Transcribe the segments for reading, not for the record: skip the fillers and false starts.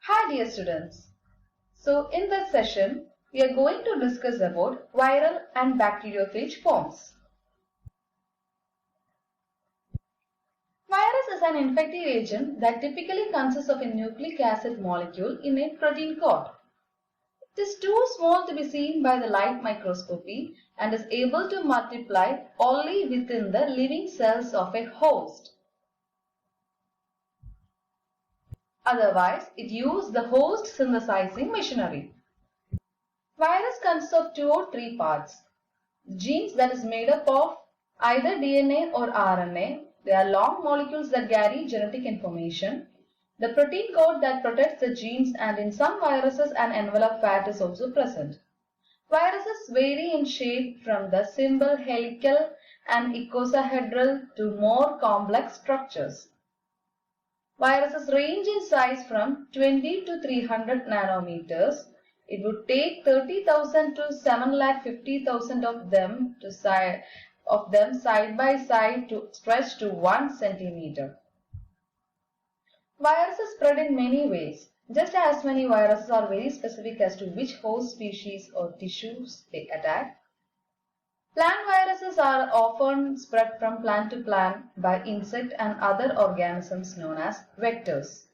Hi dear students. So in this session, we are going to discuss about viral and bacteriophage forms. Virus is an infective agent that typically consists of a nucleic acid molecule in a protein coat. It is too small to be seen by the light microscopy and is able to multiply only within the living cells of a host. Otherwise, it uses the host synthesizing machinery. Virus consists of 2 or 3 parts. The genes that is made up of either DNA or RNA. They are long molecules that carry genetic information. The protein coat that protects the genes, and in some viruses an envelope fat is also present. Viruses vary in shape from the simple helical and icosahedral to more complex structures. Viruses range in size from 20 to 300 nanometers. It would take 30,000 to 750,000 of them side by side to stretch to 1 centimeter. Viruses spread in many ways. Just as many viruses are very specific as to which host species or tissues they attack. Plant viruses are often spread from plant to plant by insect and other organisms known as vectors.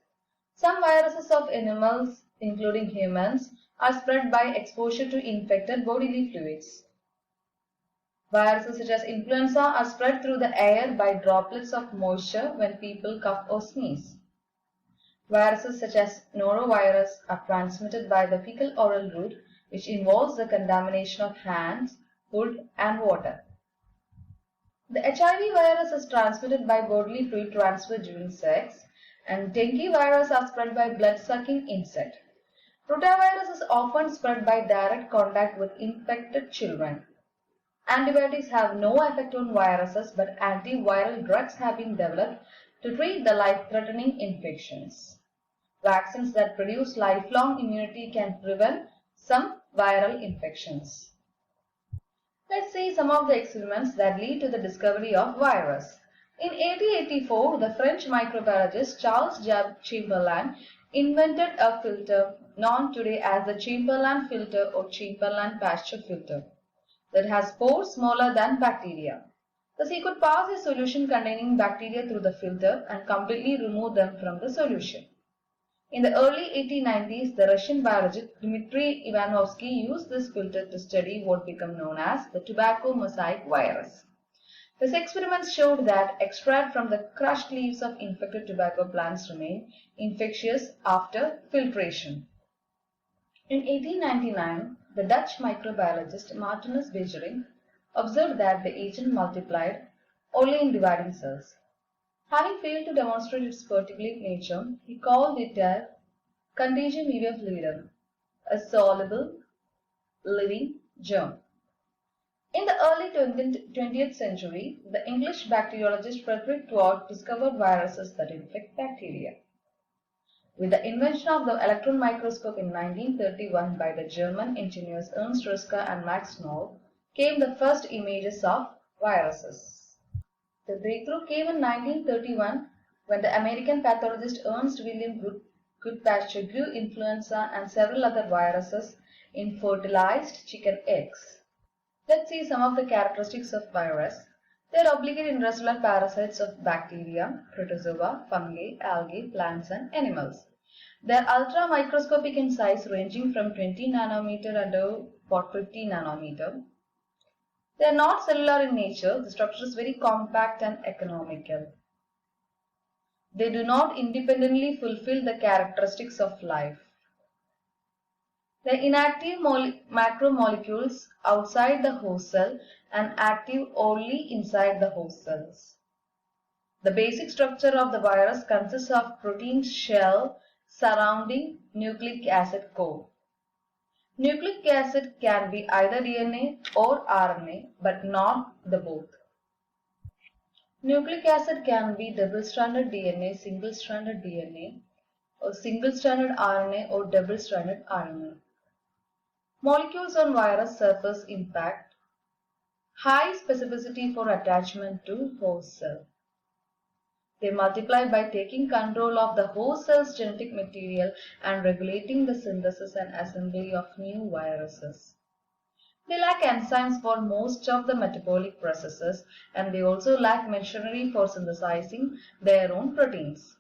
Some viruses of animals, including humans, are spread by exposure to infected bodily fluids. Viruses such as influenza are spread through the air by droplets of moisture when people cough or sneeze. Viruses such as norovirus are transmitted by the fecal-oral route, which involves the contamination of hands, food, and water. The HIV virus is transmitted by bodily fluid transfer during sex, and dengue virus are spread by blood-sucking insect. Rotavirus is often spread by direct contact with infected children. Antibiotics have no effect on viruses, but antiviral drugs have been developed to treat the life-threatening infections. Vaccines that produce lifelong immunity can prevent some viral infections. Let's see some of the experiments that lead to the discovery of virus. In 1884, the French microbiologist Charles Chamberlain invented a filter known today as the Chamberlain filter or Chamberlain-Pasteur filter that has pores smaller than bacteria. Thus, he could pass a solution containing bacteria through the filter and completely remove them from the solution. In the early 1890s, the Russian biologist Dmitry Ivanovsky used this filter to study what became known as the tobacco mosaic virus. His experiments showed that extract from the crushed leaves of infected tobacco plants remain infectious after filtration. In 1899, the Dutch microbiologist Martinus Beijering observed that the agent multiplied only in dividing cells. Having failed to demonstrate its particulate nature, he called it a contagium media fluidum, a soluble, living germ. In the early 20th century, the English bacteriologist Frederick Twort discovered viruses that infect bacteria. With the invention of the electron microscope in 1931 by the German engineers Ernst Ruska and Max Knoll, came the first images of viruses. The breakthrough came in 1931 when the American pathologist Ernst William Goodpasture grew influenza and several other viruses in fertilized chicken eggs. Let's see some of the characteristics of virus. They are obligate intracellular parasites of bacteria, protozoa, fungi, algae, plants, and animals. They are ultra microscopic in size, ranging from 20 nanometer and to 50 nanometer. They are not cellular in nature. The structure is very compact and economical. They do not independently fulfill the characteristics of life. They are inactive macromolecules outside the host cell and active only inside the host cells. The basic structure of the virus consists of protein shell surrounding nucleic acid core. Nucleic acid can be either DNA or RNA, but not the both. Nucleic acid can be double-stranded DNA, single-stranded DNA, or single-stranded RNA or double-stranded RNA. Molecules on virus surface impact high specificity for attachment to host cell. They multiply by taking control of the host cell's genetic material and regulating the synthesis and assembly of new viruses. They lack enzymes for most of the metabolic processes, and they also lack machinery for synthesizing their own proteins.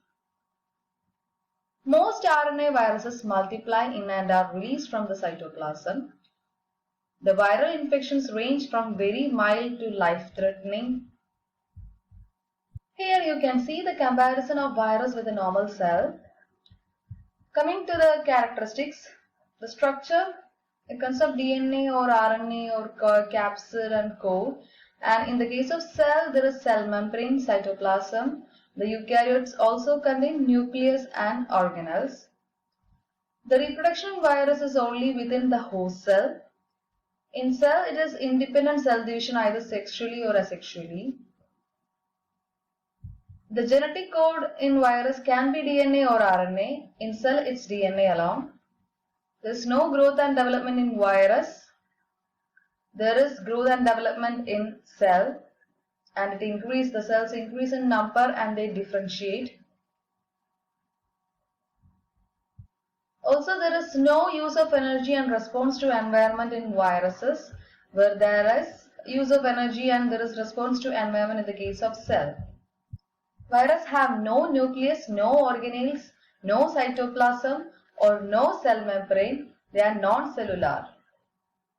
Most RNA viruses multiply in and are released from the cytoplasm. The viral infections range from very mild to life-threatening. Here you can see the comparison of virus with a normal cell. Coming to the characteristics, the structure, it consists of DNA or RNA or capsid and core. And in the case of cell, there is cell membrane, cytoplasm. The eukaryotes also contain nucleus and organelles. The reproduction in virus is only within the host cell. In cell, it is independent cell division either sexually or asexually. The genetic code in virus can be DNA or RNA. In cell, it's DNA alone. There is no growth and development in virus. There is growth and development in cell, and the cells increase in number and they differentiate. Also, there is no use of energy and response to environment in viruses, where there is use of energy and there is response to environment in the case of cell. Viruses have no nucleus, no organelles, no cytoplasm or no cell membrane. They are non-cellular.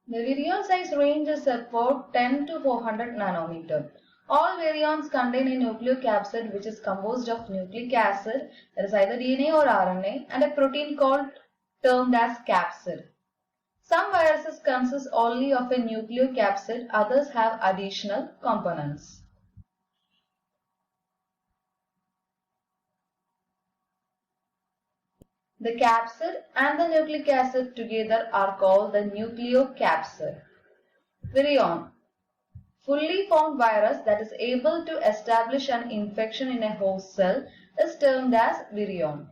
The virion size range is about 10 to 400 nanometer. All virions contain a nucleocapsid which is composed of nucleic acid, that is either DNA or RNA, and a protein termed as capsid. Some viruses consist only of a nucleocapsid, others have additional components. The capsid and the nucleic acid together are called the nucleocapsid. Virion. Fully formed virus that is able to establish an infection in a host cell is termed as virion.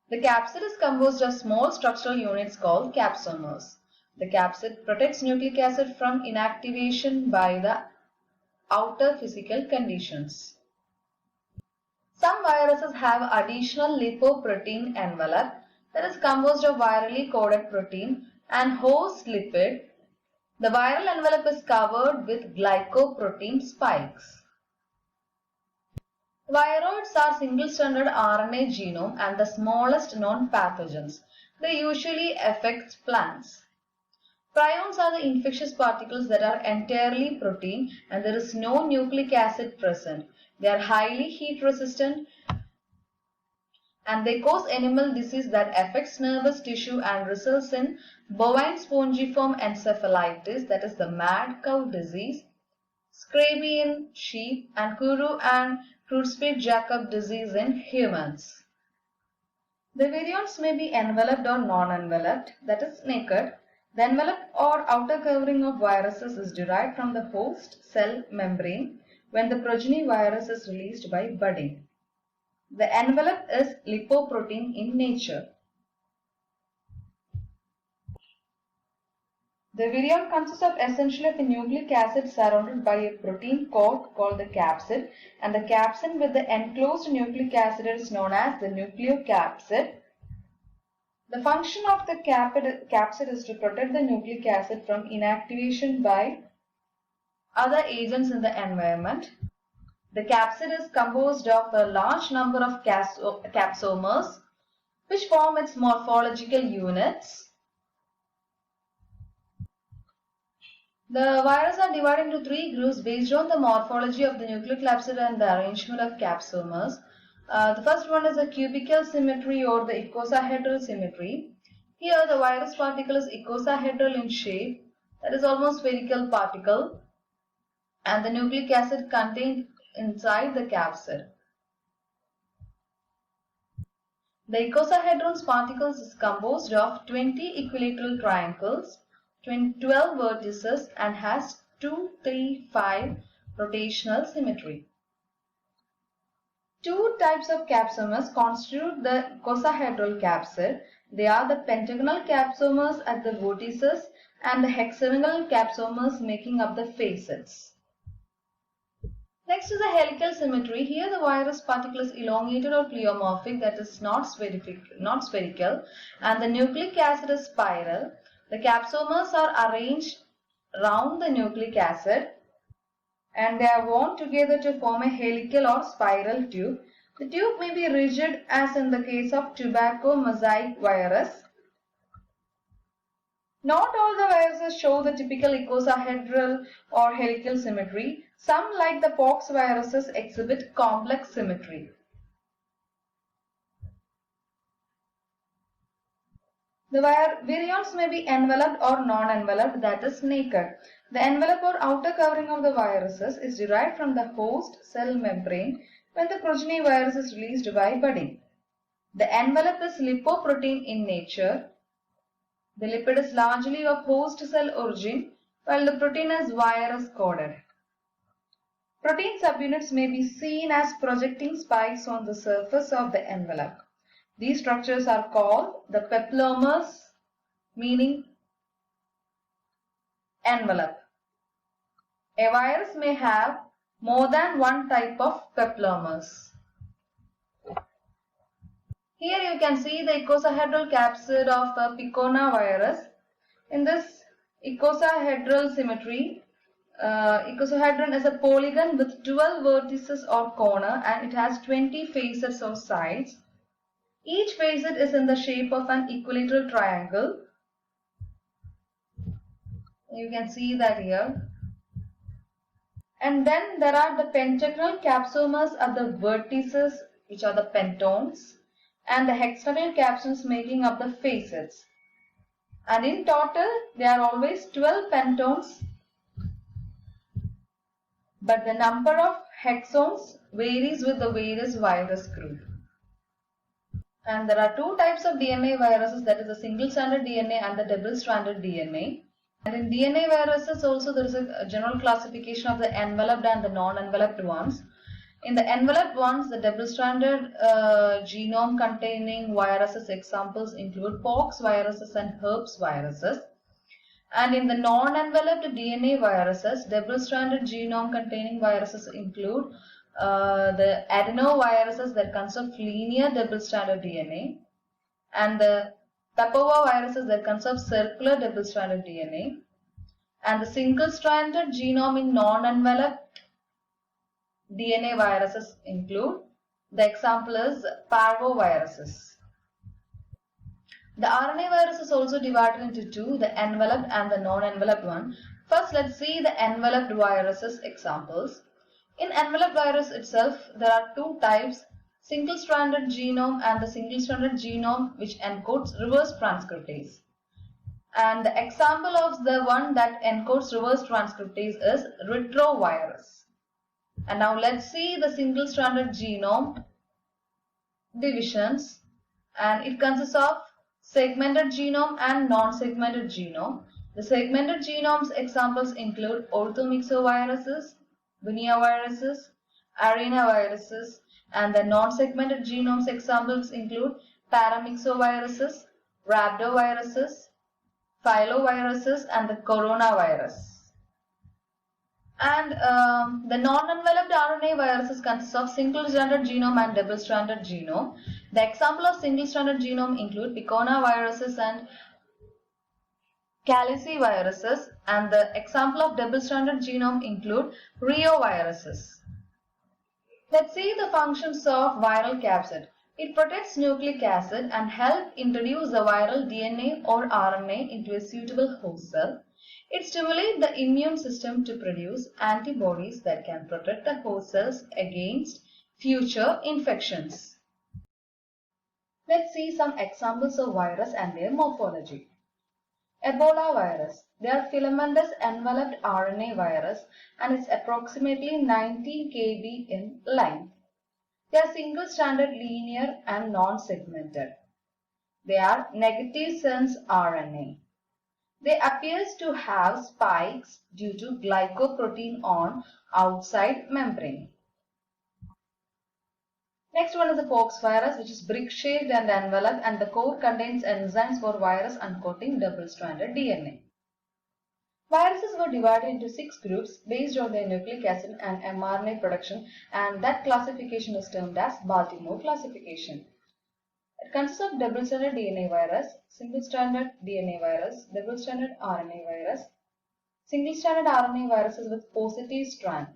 The capsid is composed of small structural units called capsomers. The capsid protects nucleic acid from inactivation by the outer physical conditions. Some viruses have additional lipoprotein envelope that is composed of virally coded protein and host lipid. The viral envelope is covered with glycoprotein spikes. Viroids are single-stranded RNA genome and the smallest known pathogens. They usually affect plants. Prions are the infectious particles that are entirely protein and there is no nucleic acid present. They are highly heat resistant and they cause animal disease that affects nervous tissue and results in bovine spongiform encephalitis, that is the mad cow disease, scurvy in sheep, and Kuru and Creutzfeldt-Jakob disease in humans. The virions may be enveloped or non-enveloped, that is naked. The envelope or outer covering of viruses is derived from the host cell membrane when the progeny virus is released by budding. The envelope is lipoprotein in nature. The virion consists of essentially of a nucleic acid surrounded by a protein coat called the capsid, and the capsid with the enclosed nucleic acid is known as the nucleocapsid. The function of the capsid is to protect the nucleic acid from inactivation by other agents in the environment. The capsid is composed of a large number of capsomers which form its morphological units. The viruses are divided into three groups based on the morphology of the nucleocapsid and the arrangement of capsomers. The first one is the cubical symmetry or the icosahedral symmetry. Here the virus particle is icosahedral in shape, that is almost spherical particle, and the nucleic acid contained inside the capsid. The icosahedral particles is composed of 20 equilateral triangles, 12 vertices, and has 2, 3, 5 rotational symmetry. Two types of capsomers constitute the icosahedral capsid. They are the pentagonal capsomers at the vertices and the hexagonal capsomers making up the facets. Next is the helical symmetry. Here the virus particle is elongated or pleomorphic, that is not spherical, and the nucleic acid is spiral. The capsomers are arranged round the nucleic acid and they are wound together to form a helical or spiral tube. The tube may be rigid as in the case of tobacco mosaic virus. Not all the viruses show the typical icosahedral or helical symmetry. Some, like the pox viruses, exhibit complex symmetry. The virions may be enveloped or non-enveloped, that is naked. The envelope or outer covering of the viruses is derived from the host cell membrane when the progeny virus is released by budding. The envelope is lipoprotein in nature. The lipid is largely of host cell origin, while the protein is virus coded. Protein subunits may be seen as projecting spikes on the surface of the envelope. These structures are called the peplomers, meaning envelope. A virus may have more than one type of peplomers. Here you can see the icosahedral capsid of the picornavirus. In this icosahedral symmetry, icosahedron is a polygon with 12 vertices or corner and it has 20 facets or sides. Each facet is in the shape of an equilateral triangle. You can see that here. And then there are the pentagonal capsomers at the vertices, which are the pentones, and the hexagonal capsules making up the facets. And in total, there are always 12 pentones, but the number of hexons varies with the various virus group. And there are two types of DNA viruses, that is the single-stranded DNA and the double-stranded DNA. And in DNA viruses also there is a general classification of the enveloped and the non-enveloped ones. In the enveloped ones, the double-stranded genome containing viruses examples include pox viruses and herpes viruses. And in the non-enveloped DNA viruses, double-stranded genome containing viruses include the adenoviruses that consist of linear double-stranded DNA and the papoviruses that consist of circular double-stranded DNA. And the single-stranded genome in non-enveloped DNA viruses include, the example is parvoviruses. The RNA virus is also divided into two, the enveloped and the non-enveloped one. First, let's see the enveloped viruses examples. In enveloped virus itself, there are two types, single-stranded genome and the single-stranded genome which encodes reverse transcriptase. And the example of the one that encodes reverse transcriptase is retrovirus. And now let's see the single-stranded genome divisions, and it consists of segmented genome and non-segmented genome. The segmented genomes examples include orthomyxoviruses, bunniaviruses, arenaviruses, and the non-segmented genomes examples include paramyxoviruses, rhabdoviruses, filoviruses, and the coronavirus. And the non-enveloped RNA viruses consist of single-stranded genome and double-stranded genome. The example of single-stranded genome include picornaviruses and caliciviruses, and the example of double-stranded genome include reoviruses. Let's see the functions of viral capsid. It protects nucleic acid and helps introduce the viral DNA or RNA into a suitable host cell. It stimulates the immune system to produce antibodies that can protect the host cells against future infections. Let's see some examples of virus and their morphology. Ebola virus. They are filamentous enveloped RNA virus and it's approximately 90 kb in length. They are single-stranded, linear and non-segmented. They are negative sense RNA. They appear to have spikes due to glycoprotein on outside membrane. Next one is the pox virus, which is brick-shaped and enveloped, and the core contains enzymes for virus uncoating double-stranded DNA. Viruses were divided into 6 groups based on their nucleic acid and mRNA production, and that classification is termed as Baltimore classification. It consists of double-stranded DNA virus, single-stranded DNA virus, double-stranded RNA virus. Single-stranded RNA viruses with positive strand.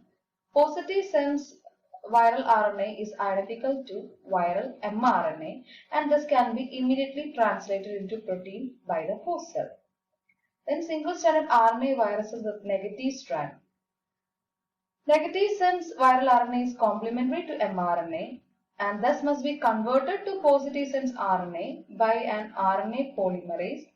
Positive sense viral RNA is identical to viral mRNA and thus can be immediately translated into protein by the host cell. Then single-stranded RNA viruses with negative strand. Negative sense viral RNA is complementary to mRNA and thus must be converted to positive sense RNA by an RNA polymerase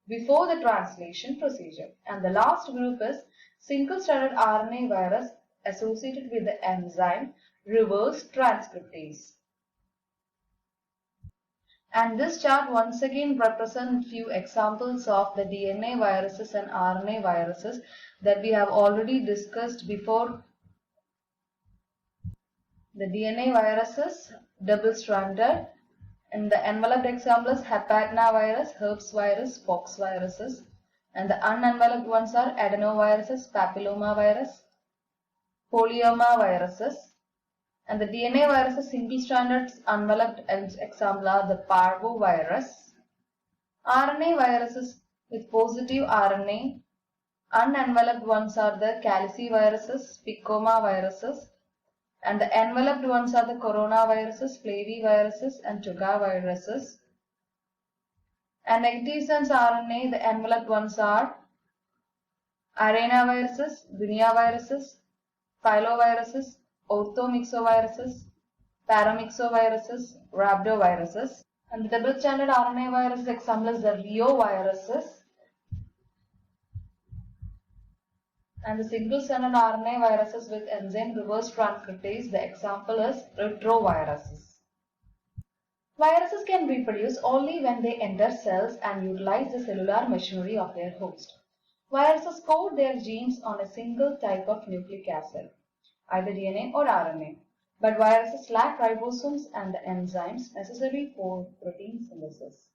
before the translation procedure. And the last group is single-stranded RNA virus associated with the enzyme reverse transcriptase. And this chart once again represents few examples of the DNA viruses and RNA viruses that we have already discussed before. The DNA viruses, double-stranded, and the enveloped example is hepatnavirus, herpes virus, pox viruses, and the unenveloped ones are adenoviruses, papillomavirus, polyoma viruses, and the DNA viruses single-stranded enveloped example are the parvovirus. RNA viruses with positive RNA, unenveloped ones are the caliciviruses, picomaviruses, and the enveloped ones are the coronaviruses, flaviviruses, and tugaviruses. And negative sense RNA, the enveloped ones are arenaviruses, guineaviruses, filoviruses, orthomyxoviruses, paramyxoviruses, rhabdoviruses. And the double-stranded RNA virus example is the reoviruses. And the single-stranded RNA viruses with enzyme reverse transcriptase, the example is retroviruses. Viruses can reproduce only when they enter cells and utilize the cellular machinery of their host. Viruses code their genes on a single type of nucleic acid, either DNA or RNA. But viruses lack ribosomes and the enzymes necessary for protein synthesis.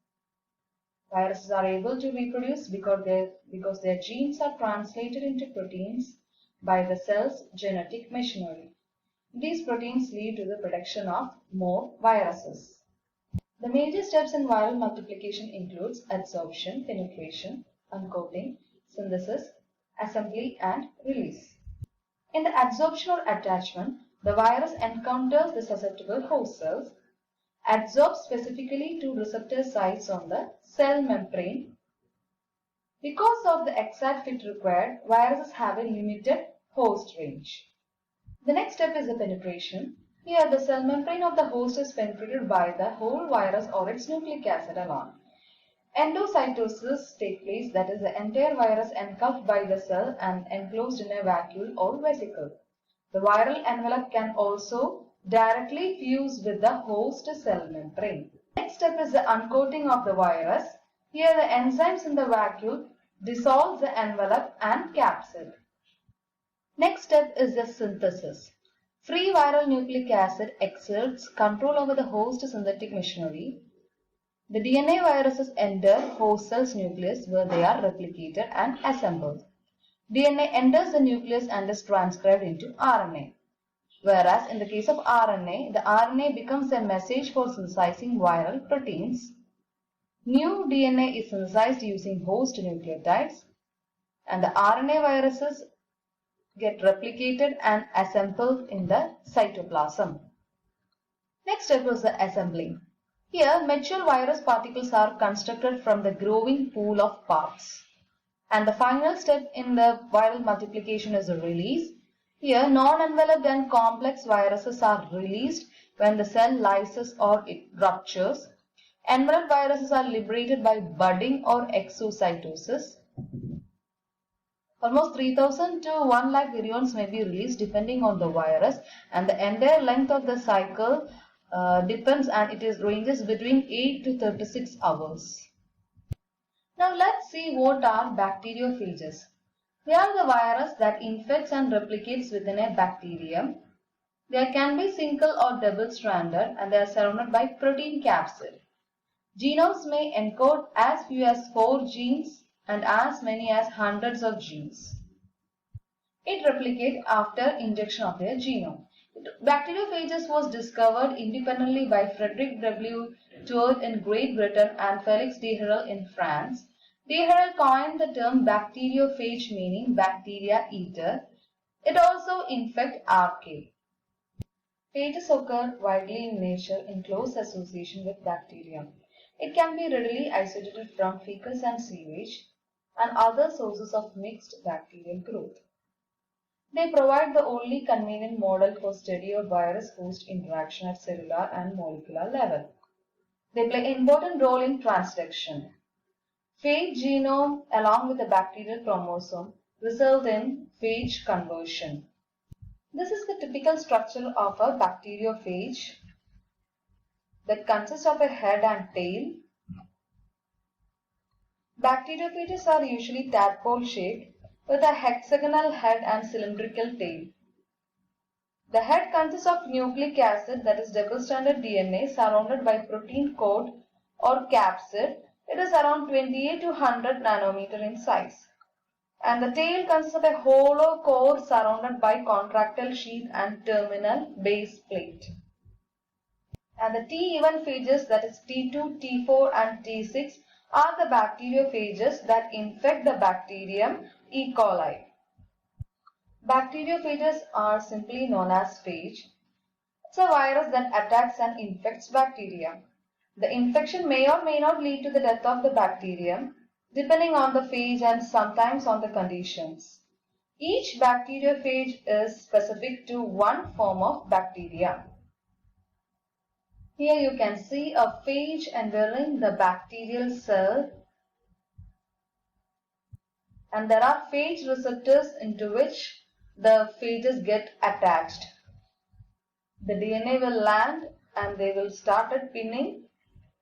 Viruses are able to reproduce because their genes are translated into proteins by the cell's genetic machinery. These proteins lead to the production of more viruses. The major steps in viral multiplication includes adsorption, penetration, uncoating, synthesis, assembly, and release. In the adsorption or attachment, the virus encounters the susceptible host cells, adsorbs specifically to receptor sites on the cell membrane. Because of the exact fit required, viruses have a limited host range. The next step is the penetration. Here, the cell membrane of the host is penetrated by the whole virus or its nucleic acid alone. Endocytosis takes place, that is, the entire virus engulfed by the cell and enclosed in a vacuole or vesicle. The viral envelope can also directly fuse with the host cell membrane. Next step is the uncoating of the virus. Here the enzymes in the vacuole dissolve the envelope and capsid. Next step is the synthesis. Free viral nucleic acid exerts control over the host synthetic machinery. The DNA viruses enter host cell's nucleus where they are replicated and assembled. DNA enters the nucleus and is transcribed into RNA. Whereas in the case of RNA, the RNA becomes a message for synthesizing viral proteins. New DNA is synthesized using host nucleotides, and the RNA viruses get replicated and assembled in the cytoplasm. Next step is the assembling. Here, mature virus particles are constructed from the growing pool of parts. And the final step in the viral multiplication is the release. Here, non-enveloped and complex viruses are released when the cell lyses or it ruptures. Enveloped viruses are liberated by budding or exocytosis. Almost 3000 to 1 lakh virions may be released depending on the virus, and the entire length of the cycle depends, and it ranges between 8 to 36 hours. Now let's see what are bacteriophages. They are the virus that infects and replicates within a bacterium. They can be single or double-stranded, and they are surrounded by protein capsid. Genomes may encode as few as 4 genes and as many as hundreds of genes. It replicates after injection of their genome. Bacteriophages was discovered independently by Frederick W. Tour in Great Britain and Felix D'Herelle in France. D'Herelle coined the term bacteriophage, meaning bacteria eater. It also infects archaea. Phages occur widely in nature in close association with bacteria. It can be readily isolated from fecals and sewage and other sources of mixed bacterial growth. They provide the only convenient model for study of virus-host interaction at cellular and molecular level. They play an important role in transduction. Phage genome along with the bacterial chromosome result in phage conversion. This is the typical structure of a bacteriophage that consists of a head and tail. Bacteriophages are usually tadpole shaped with a hexagonal head and cylindrical tail. The head consists of nucleic acid, that is double-stranded DNA, surrounded by protein coat or capsid. It is around 28 to 100 nanometer in size. And the tail consists of a hollow core surrounded by contractile sheath and terminal base plate. And the T-even phages, that is T2, T4 and T6, are the bacteriophages that infect the bacterium E. coli. Bacteriophages are simply known as phage. It's a virus that attacks and infects bacteria. The infection may or may not lead to the death of the bacterium, depending on the phage and sometimes on the conditions. Each bacteriophage is specific to one form of bacteria. Here you can see a phage entering the bacterial cell, and there are phage receptors into which the phages get attached. The DNA will land and they will start at pinning,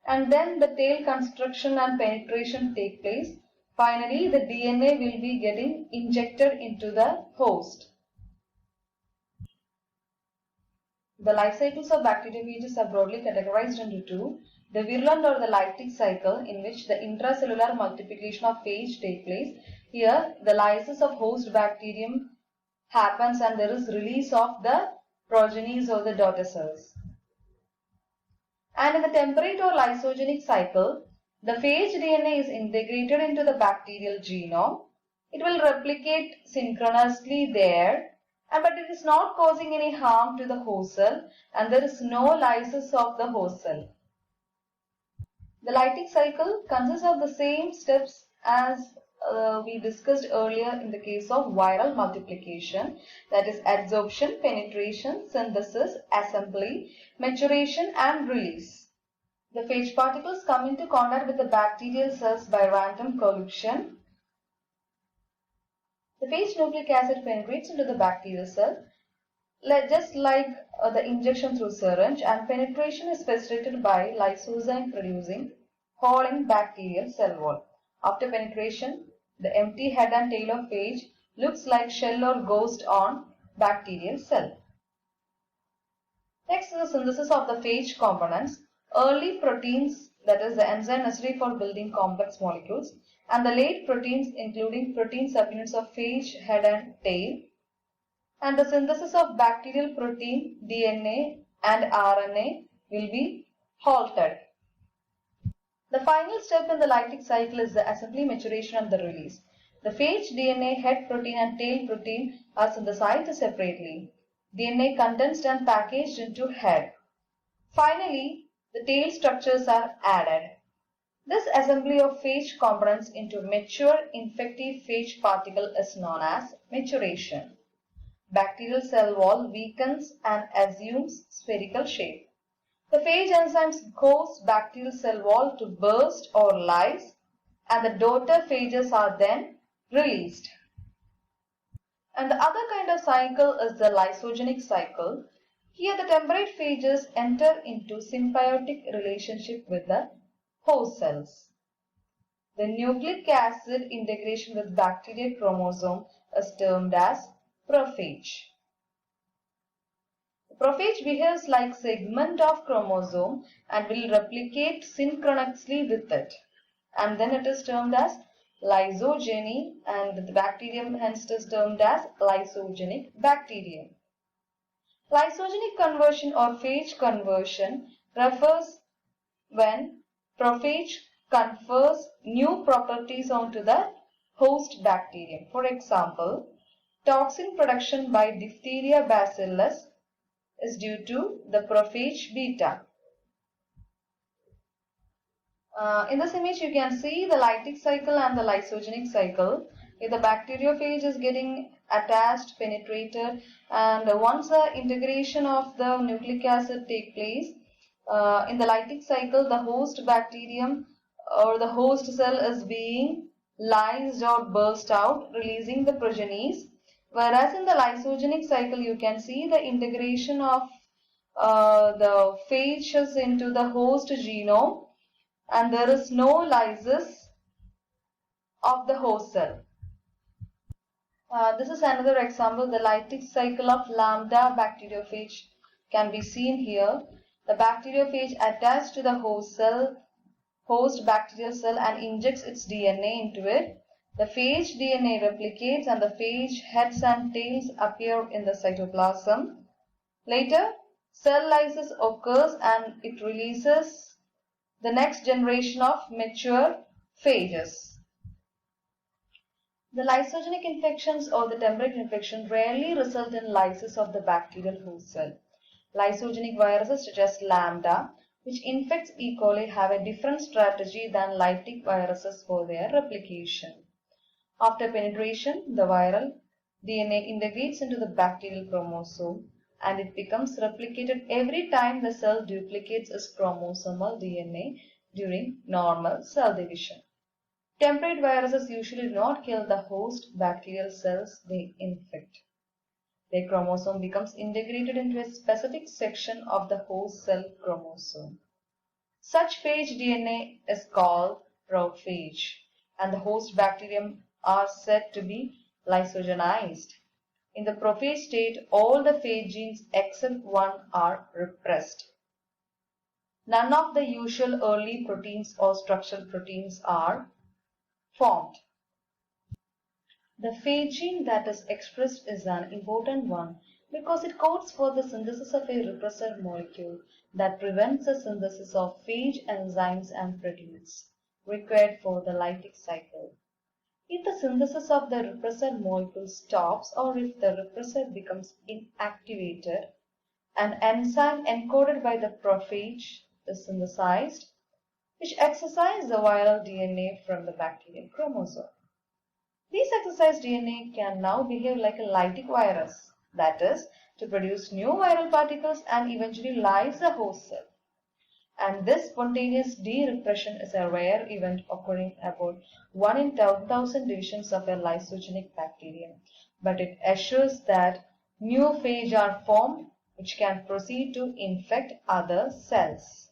and then the tail construction and penetration take place. Finally, the DNA will be getting injected into the host. The life cycles of bacteriophages are broadly categorized into two: the virulent or the lytic cycle, in which the intracellular multiplication of phage takes place. Here, the lysis of host bacterium happens and there is release of the progenies or the daughter cells. And in the temperate or lysogenic cycle, the phage DNA is integrated into the bacterial genome. It will replicate synchronously there, but it is not causing any harm to the host cell, and there is no lysis of the host cell. The lytic cycle consists of the same steps as we discussed earlier in the case of viral multiplication, that is adsorption, penetration, synthesis, assembly, maturation and release. The phage particles come into contact with the bacterial cells by random collusion. The phage nucleic acid penetrates into the bacterial cell, just like the injection through syringe, and penetration is facilitated by lysozyme producing hole in bacterial cell wall. After penetration, the empty head and tail of phage looks like shell or ghost on bacterial cell. Next is the synthesis of the phage components. Early proteins, that is the enzyme necessary for building complex molecules, and the late proteins including protein subunits of phage head and tail, and the synthesis of bacterial protein, DNA and RNA will be halted. The final step in the lytic cycle is the assembly, maturation and the release. The phage DNA, head protein and tail protein are synthesized separately. DNA condensed and packaged into head. Finally, the tail structures are added. This assembly of phage components into mature infective phage particle is known as maturation. Bacterial cell wall weakens and assumes spherical shape. The phage enzymes cause bacterial cell wall to burst or lyse, and the daughter phages are then released. And the other kind of cycle is the lysogenic cycle. Here the temperate phages enter into symbiotic relationship with the host cells. The nucleic acid integration with bacterial chromosome is termed as prophage. The prophage behaves like segment of chromosome and will replicate synchronously with it, and then it is termed as lysogeny, and the bacterium hence is termed as lysogenic bacterium. Lysogenic conversion or phage conversion refers when prophage confers new properties onto the host bacterium. For example, toxin production by diphtheria bacillus is due to the prophage beta. In this image you can see the lytic cycle and the lysogenic cycle. If the bacteriophage is getting attached, penetrated, and once the integration of the nucleic acid take place, in the lytic cycle the host bacterium or the host cell is being lysed or burst out, releasing the progenies, whereas in the lysogenic cycle you can see the integration of the phages into the host genome, and there is no lysis of the host cell. This is another example. The lytic cycle of lambda bacteriophage can be seen here. The bacteriophage attached to the host bacterial cell and injects its DNA into it. The phage DNA replicates and the phage heads and tails appear in the cytoplasm. Later, cell lysis occurs and it releases the next generation of mature phages. The lysogenic infections or the temperate infection rarely result in lysis of the bacterial host cell. Lysogenic viruses such as lambda, which infects E. coli, have a different strategy than lytic viruses for their replication. After penetration, the viral DNA integrates into the bacterial chromosome and it becomes replicated every time the cell duplicates its chromosomal DNA during normal cell division. Temperate viruses usually do not kill the host bacterial cells they infect. Their chromosome becomes integrated into a specific section of the host cell chromosome. Such phage DNA is called prophage, and the host bacterium are said to be lysogenized. In the prophage state, all the phage genes except one are repressed. None of the usual early proteins or structural proteins are formed. The phage gene that is expressed is an important one because it codes for the synthesis of a repressor molecule that prevents the synthesis of phage enzymes and proteins required for the lytic cycle. If the synthesis of the repressor molecule stops or if the repressor becomes inactivated, an enzyme encoded by the prophage is synthesized, which excises the viral DNA from the bacterial chromosome. This excised DNA can now behave like a lytic virus, that is, to produce new viral particles and eventually lyse the host cell. And this spontaneous de-repression is a rare event occurring about 1 in 10,000 divisions of a lysogenic bacterium, but it assures that new phage are formed which can proceed to infect other cells.